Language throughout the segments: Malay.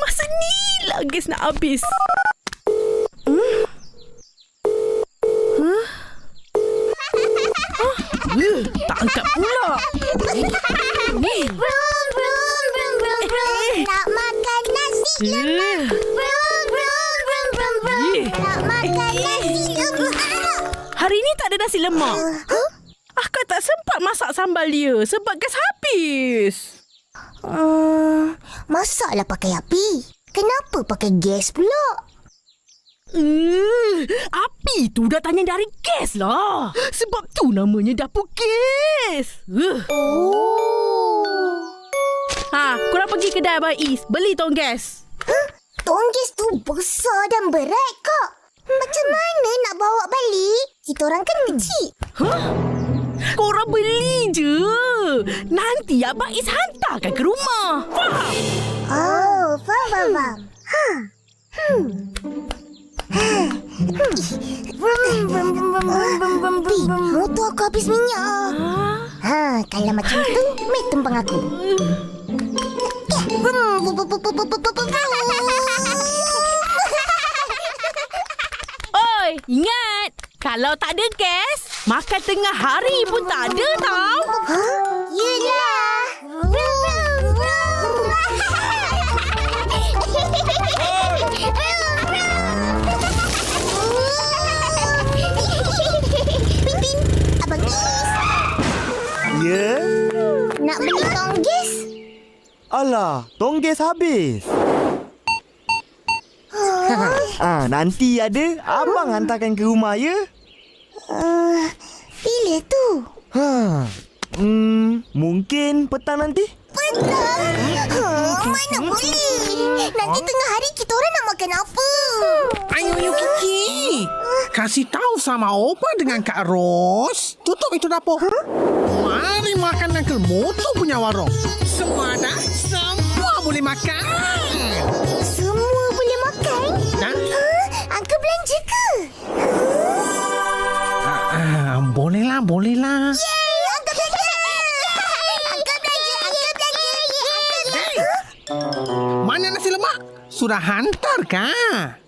Masa ni lah gas nak habis. Tak angkat pula. Brum, brum, brum, brum, brum. Nak makan nasi lemak. Brum, brum, brum, brum, brum. Nak makan nasi lemak. Hari ni tak ada nasi lemak. Akak tak sempat masak sambal dia sebab gas habis. Masaklah pakai api. Kenapa pakai gas pula? Api tu dah tanya dari gas lah. Sebab tu namanya dapur gas. Korang pergi kedai Abang Is, beli tong gas. Tong gas tu besar dan berat, Kak. Macam mana nak bawa balik? Kita orang kan kecil. Korang beli je. Nanti Abang Is hantarkan ke rumah. Faham? Oh, faham. Motor aku habis minyak. Kalau macam tu, mai tumpang aku. Oi, ingat. Kalau tak ada gas, makan tengah hari pun tak ada tau. Yelah. Abang Is, Ya? nak beli tong gas? Alah, tong gas habis. Nanti ada abang hantarkan ke rumah, ya? Bila tu? Mungkin petang nanti. Petang? Mana boleh? Nanti tengah hari kita orang nak makan apa? Ayo Kiki. Kasih tahu sama Opa dengan Kak Ros. Tutup itu dapur. Mari makan Uncle Moto punya warung. Semua ada, semua boleh makan. Semua boleh makan? Angka belanja ke? Bolehlah. Yeay, Angka belanja! Angka belanja! Hey, mana nasi lemak? Sudah hantar kah?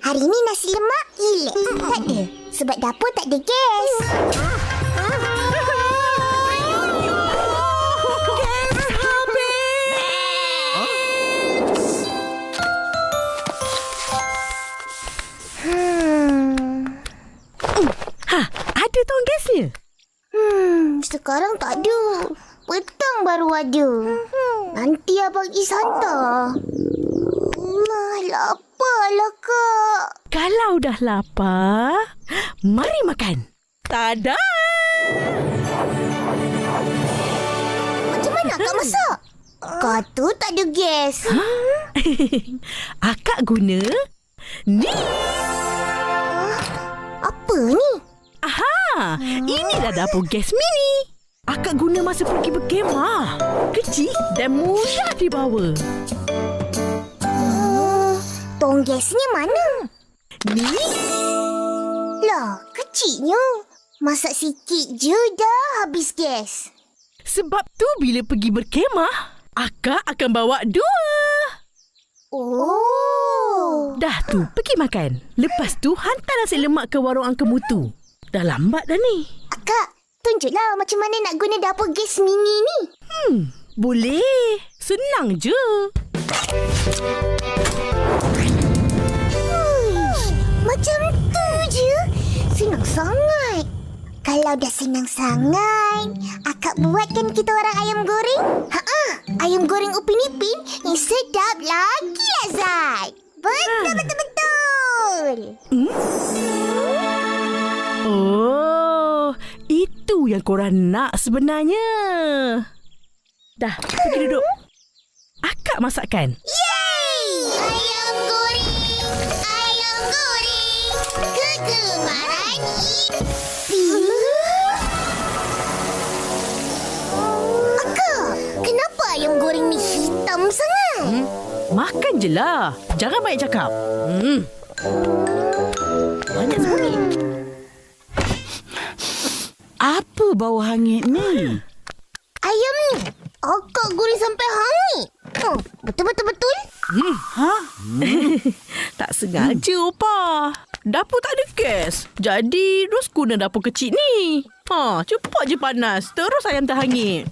Hari ni nasi lemak hilang. Tak ada. Sebab dapur tak ada gas. Ada tong gasnya? Sekarang tak ada. Petang baru ada. Nanti Abang Is hantar. Laparlah, Kak. Kalau dah lapar, mari makan. Tada! Macam mana Kak masak? Kata tak ada gas. Akak guna ni. Apa ni? Aha! Inilah dapur gas mini. Akak guna masa pergi berkemah. Kecil dan mudah dibawa. Tong gasnya mana? Ni? Lah, kecilnya. Masak sikit je dah habis gas. Sebab tu bila pergi berkemah, akak akan bawa 2. Oh. Dah tu, pergi makan. Lepas tu, hantar nasi lemak ke warung Uncle Mutu. Dah lambat dah ni. Kak, tunjuklah macam mana nak guna dapur gas mini ni. Boleh. Senang je. Macam tu je. Senang sangat. Kalau dah senang sangat, akak buatkan kita orang ayam goreng. Ayam goreng Upin Ipin yang sedap lagi lezat. Betul. Oh, itu yang korang nak sebenarnya. Dah, pergi duduk. Akak masakkan. Yeay! Ayam goreng kegemaran Ipin. Akak, kenapa ayam goreng ni hitam sangat? Makan je lah. Jangan banyak cakap. Banyak sekali. Apa bau hangit ni? Ayam Akak goreng sampai hangit. Betul-betul. Tak sengaja, Opa. Dapur tak ada gas. Jadi, Ros guna dapur kecil ni. Cepat je panas. Terus ayam terhangit.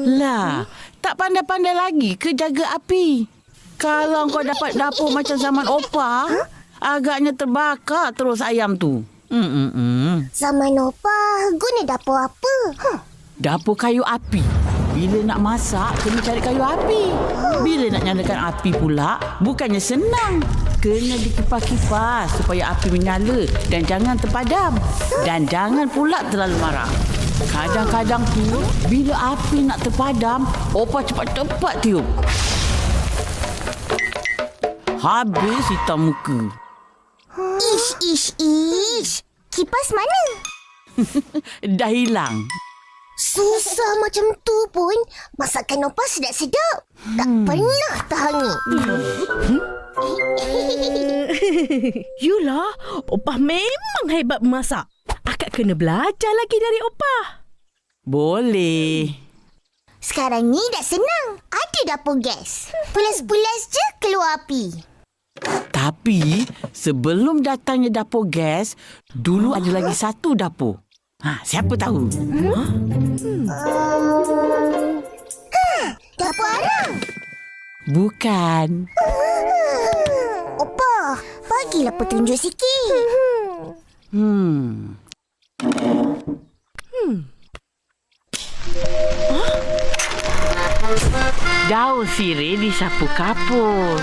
Lah, tak pandai-pandai lagi ke jaga api? Kalau kau dapat dapur macam zaman Opa, agaknya terbakar terus ayam tu. Zaman Opa guna dapur apa? Dapur kayu api. Bila nak masak, kena cari kayu api. Bila nak nyalakan api pula, bukannya senang. Kena dikipas-kipas supaya api menyala dan jangan terpadam. Dan jangan pula terlalu marah. Kadang-kadang tu, bila api nak terpadam, Opa cepat-cepat tiup. Habis hitam muka. Ish. Kipas mana? Dah hilang. Susah macam tu pun masakan Opa sedap-sedap. Tak pernah terhangit. Yulah, Opa memang hebat memasak. Akak kena belajar lagi dari Opa. Boleh. Sekarang ni dah senang. Ada dapur gas. Pulas-pulas je keluar api. Tapi sebelum datangnya dapur gas, dulu ada lagi satu dapur. Siapa tahu? Dapur arang. Bukan. Opa, bagilah petunjuk sikit. Daun sirih disapu kapur.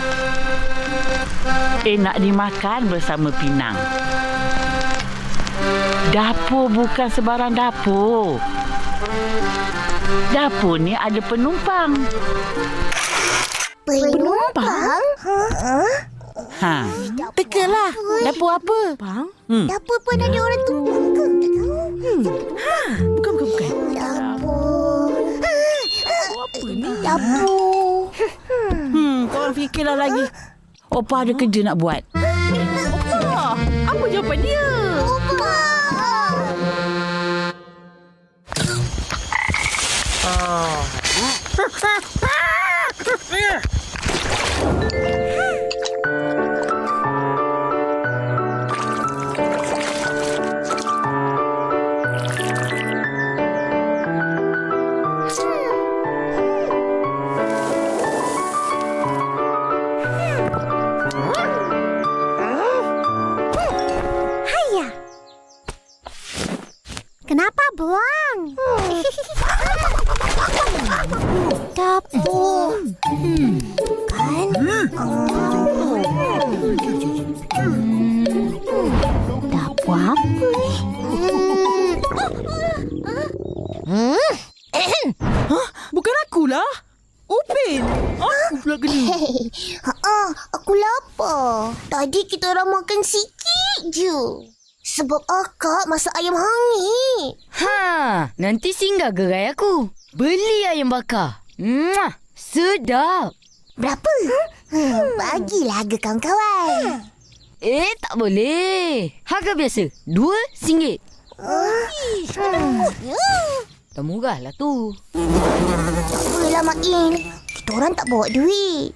Nak dimakan bersama pinang. Dapur bukan sebarang dapur. Dapur ni ada penumpang. Penumpang? Tekalah. Dapur apa? Bang? Dapur pun ada orang tumpang ke? Bukan. Dapur. Apa ni? Dapur. Korang fikirlah lagi. Opa ada kerja nak buat. Apa jawapan dia? Opa. Kenapa buang? Dapur. Kan? Dapur apa ni? Bukan akulah. Upin. Aku pula kena. Aku lapar. Tadi kita orang makan sikit je. Sebab akak masak ayam hangit. Nanti singgah gerai aku. Beli ayam bakar. Sedap. Berapa? Bagilah harga kawan-kawan. Tak boleh. Harga biasa. RM2. Dah murah lah tu. Tak apalah Mak In. Kita orang tak bawa duit.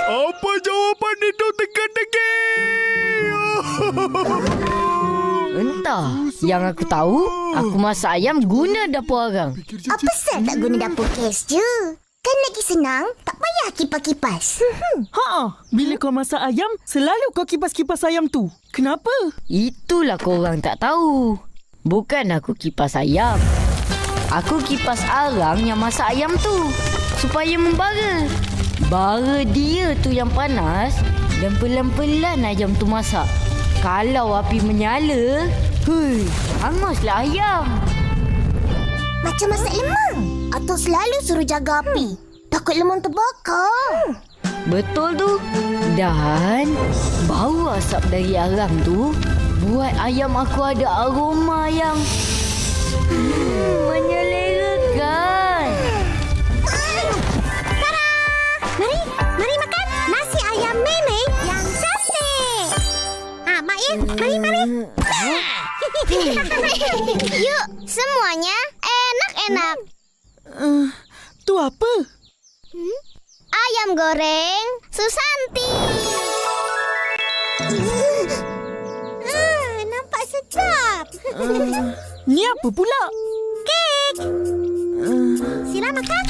Apa jawapan itu teka-teki? Entah. Yang aku tahu, aku masak ayam guna dapur arang. Apa sal tak guna dapur gas je? Kan lagi senang, tak payah kipas-kipas. Bila kau masak ayam, selalu kau kipas-kipas ayam tu. Kenapa? Itulah korang tak tahu. Bukan aku kipas ayam. Aku kipas arang yang masak ayam tu. Supaya membara. Bara dia tu yang panas dan pelan-pelan ayam tu masak. Kalau api menyala, hanguslah ayam. Macam masak lemang. Atuk selalu suruh jaga api. Takut lemang terbakar. Betul tu. Dan bau asap dari arang tu buat ayam aku ada aroma yang menyelerakan. Mari makan nasi ayam Meme yang cantik. Mak In, mari. Yuk, semuanya enak-enak. Tu apa? Ayam goreng Susanti. Nampak sedap. Ni apa pula? Kek. Sila makan.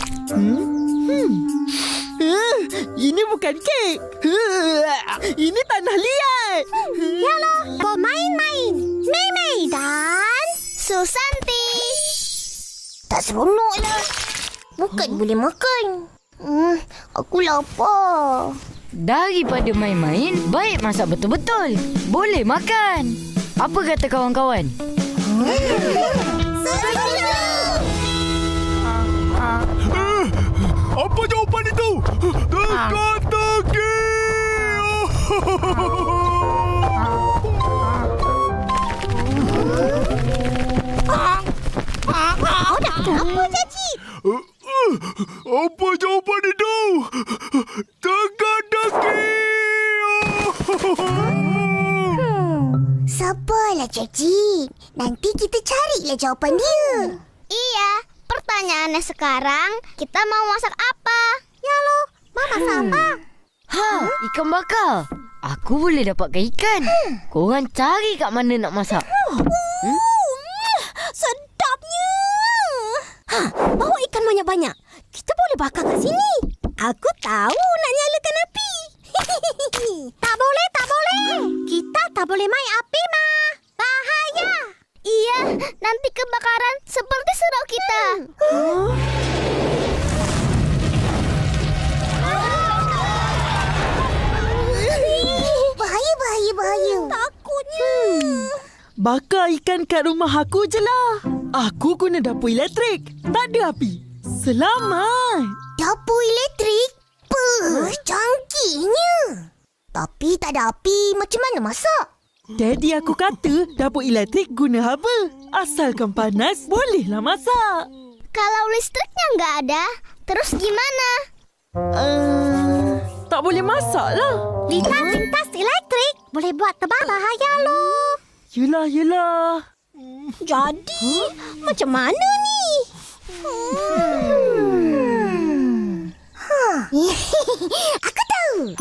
Ini bukan kek. Ini tanah liat. Yalah, bermain-main. Mei-mei dan Susanti. Tak seronok lah. Bukan boleh makan. Aku lapar. Daripada main-main, baik masak betul-betul. Boleh makan. Apa kata kawan-kawan? Apa jawapan itu? Teka-teki! Apa Caci? Apa jawapan itu? Teka-teki! Sabarlah Caci. Nanti kita carilah jawapan dia. Iya, pertanyaannya sekarang kita mau masak apa? Ya lo, mau masak apa? Ikan bakar. Aku boleh dapatkan ikan. Korang cari kat mana nak masak. Sedapnya. Bawa ikan banyak-banyak. Kita boleh bakar kat sini. Aku tahu nak nyalakan api. Tak boleh, tak boleh. Kita tak boleh main api, Ma. Bahaya. Iya, nanti kebakaran seperti surau kita. Bahaya. Takutnya. Bakar ikan kat rumah aku je lah. Aku guna dapur elektrik. Tak ada api. Selamat. Dapur elektrik? Canggihnya. Tapi tak ada api, macam mana masak? Daddy aku kata dapur elektrik guna haba. Asalkan panas, bolehlah masak. Kalau listriknya nggak ada, terus gimana? Tak boleh masak lah. Lintas elektrik boleh buat tebal bahaya loh. Yelah. Jadi, macam mana ni? Aku tahu.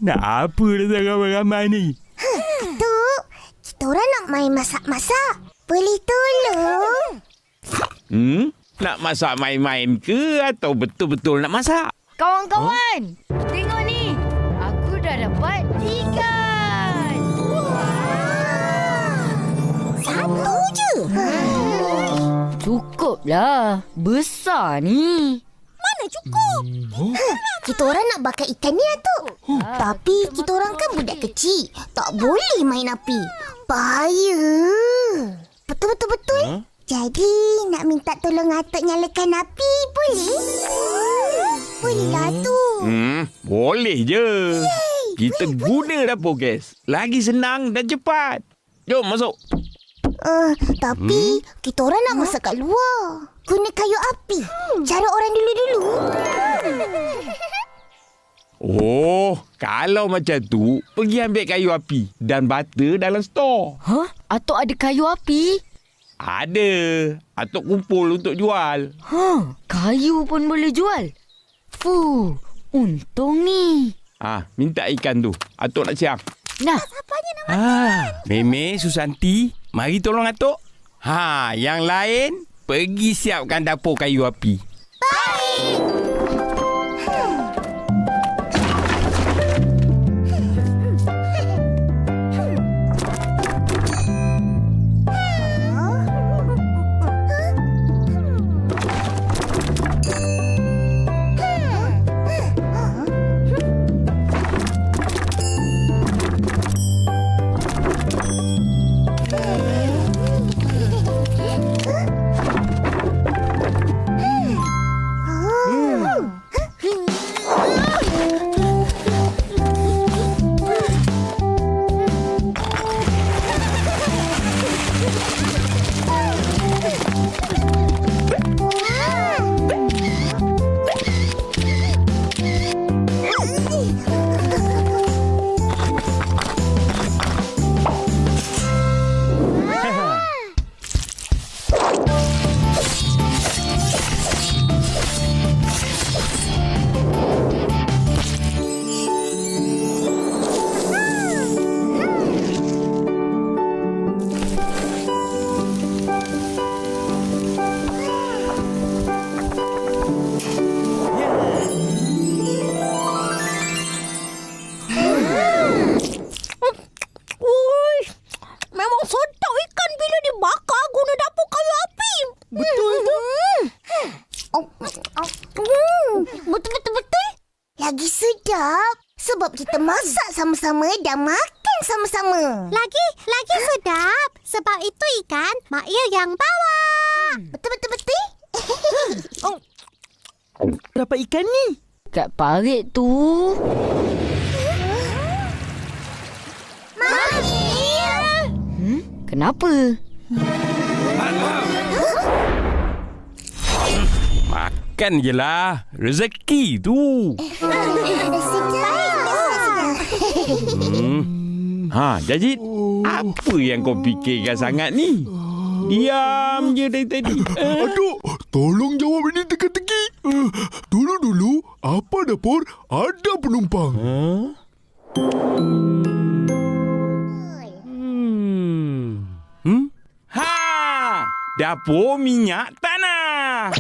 Nak apa datang ramai-ramai ni? Atuk, kita orang nak main masak-masak. Boleh tolong? Nak masak main-main ke atau betul-betul nak masak? Kawan-kawan, tengok ni. Aku dah dapat ikan. Satu je. Cukuplah. Besar ni. Mana cukup? Kita orang nak bakar ikan ni, Atuk. Tapi kita orang kan budak kecil. Tak boleh main api. Bahaya. Betul. Jadi, nak minta tolong Atuk nyalakan api, boleh? Bolehlah, Atuk. Boleh je. Kita guna dapur gas. Lagi senang dan cepat. Jom masuk. Tapi, kita orang nak masak kat luar. Guna kayu api. Cara orang dulu-dulu. Oh, kalau macam tu, pergi ambil kayu api dan bata dalam stor. Atuk ada kayu api? Ada. Atuk kumpul untuk jual. Kayu pun boleh jual? Fuh, untung ni. Minta ikan tu. Atuk nak siap. Nah, Meme, Susanti, mari tolong Atuk. Yang lain, pergi siapkan dapur kayu api. sedap. Sebab kita masak sama-sama dan makan sama-sama. Lagi sedap. Sebab itu ikan Mak Ia yang bawa. Betul. Berapa ikan ni? Kat parit tu. Mami! Kenapa? Makan je lah. Rezeki tu. Jajit. Apa yang kau fikirkan sangat ni? Diam je dari tadi. Aduh, tolong jawab ini teka-teki. Dulu, apa dapur ada penumpang? Dapur minyak tanah.